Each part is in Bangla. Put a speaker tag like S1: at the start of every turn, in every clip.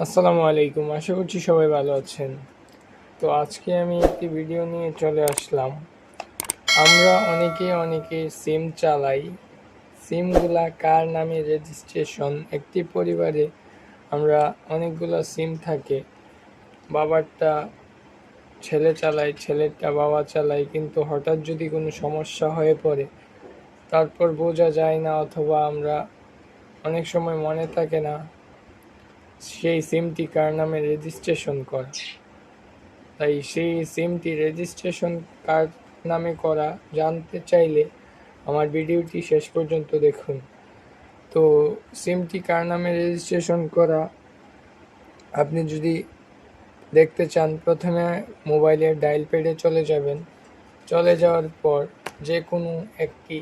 S1: আসসালামু আলাইকুম। আশা করছি সবাই ভালো আছেন। তো আজকে আমি একটি ভিডিও নিয়ে চলে আসলাম। আমরা অনেকে সিম চালাই। সিমগুলা কার নামে রেজিস্ট্রেশন, একটি পরিবারে আমরা অনেকগুলো সিম থাকে। বাবারটা ছেলে চালায়, ছেলেরটা বাবা চালায়, কিন্তু হঠাৎ যদি কোনো সমস্যা হয়ে পড়ে তারপর বোঝা যায় না, অথবা আমরা অনেক সময় মনে থাকে না সেই সিমটি কার নামে রেজিস্ট্রেশন করা। তাই সেই সিমটি রেজিস্ট্রেশন কার নামে করা জানতে চাইলে আমার ভিডিওটি শেষ পর্যন্ত দেখুন। তো সিমটি কার নামে রেজিস্ট্রেশন করা আপনি যদি দেখতে চান, প্রথমে মোবাইলের ডায়াল প্যাডে চলে যাবেন। চলে যাওয়ার পর যে কোনো একটি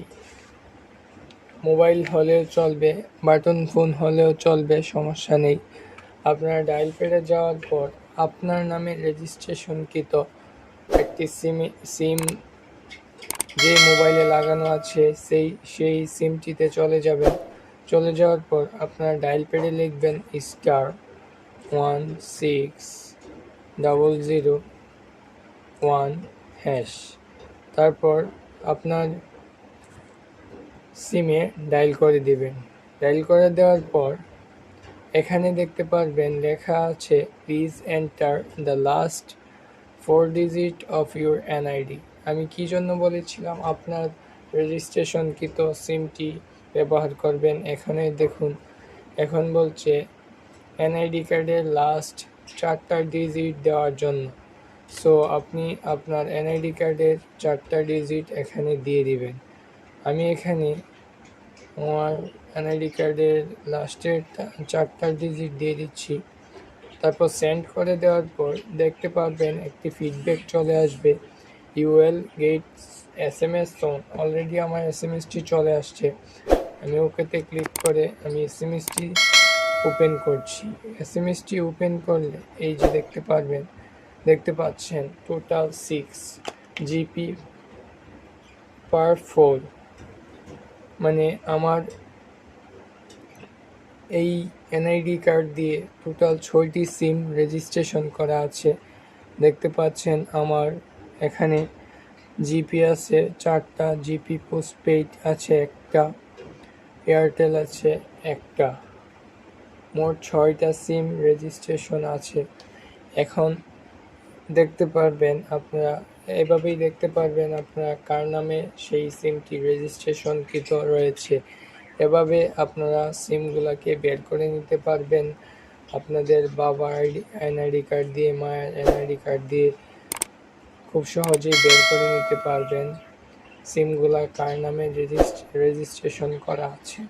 S1: মোবাইল হলেও চলবে, বাটন ফোন হলেও চলবে, সমস্যা নেই। আপনার ডায়াল প্যাডে যাওয়ার পর আপনার নামে রেজিস্ট্রেশনকৃত একটি সিম যে মোবাইলে লাগানো আছে সেই সিমটিতে চলে যাবেন। চলে যাওয়ার পর আপনার ডায়াল প্যাডে লিখবেন *16001#। তারপর আপনার সিমে ডায়াল করে দিবেন। ডায়াল করে দেওয়ার পর এখানে দেখতে পারবেন লেখা আছে, please enter the last 4 digit of your NID. আমি কি জন্য বলেছিলাম আপনার রেজিস্ট্রেশনকৃত সিমটি ব্যবহার করবেন। এখানে দেখুন, এখন বলছে এনআইডি কার্ডের লাস্ট 4টা ডিজিট দেওয়ার জন্য। সো আপনি আপনার এনআইডি কার্ডের 4টা ডিজিট এখানে দিয়ে দিবেন। আমি এখানে আমার এনআইডি কার্ডের লাস্টের 4টা ডিজিট দিয়ে দিচ্ছি। তারপর সেন্ড করে দেওয়ার পর দেখতে পারবেন একটি ফিডব্যাক চলে আসবে, you will get SMS soon. Already আমার SMSটি চলে আসছে। আমি ওকেতে ক্লিক করে আমি SMSটি ওপেন করছি। SMSটি ওপেন করলে এই যে দেখতে পাচ্ছেন টোটাল 6 GB পার 4, মানে আমার এই এনআইডি কার্ড দিয়ে টোটাল 6টি সিম রেজিস্ট্রেশন করা আছে। দেখতে পাচ্ছেন আমার এখানে জিপি আছে 4টা, জিপি পোস্টপেইড আছে একটা, এয়ারটেল আছে একটা, মোট 6টা সিম রেজিস্ট্রেশন আছে। এখন দেখতে পারবেন আপনারা, এভাবেই দেখতে পারবেন আপনারা কার নামে সেই সিমটি রেজিস্ট্রেশনকৃত রয়েছে। এভাবে আপনারা সিমগুলোকে বের করে নিতে পারবেন আপনাদের বাবার এনআইডি কার্ড দিয়ে, মায়ের এনআইডি কার্ড দিয়ে খুব সহজেই বের করে নিতে পারবেন সিমগুলা কার নামে রেজিস্ট্রেশন করা আছে।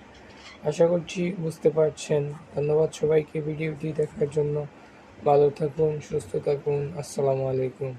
S1: আশা করছি বুঝতে পারছেন। ধন্যবাদ সবাইকে ভিডিওটি দেখার জন্য। ভালো থাকুন, সুস্থ থাকুন। আসসালামু আলাইকুম।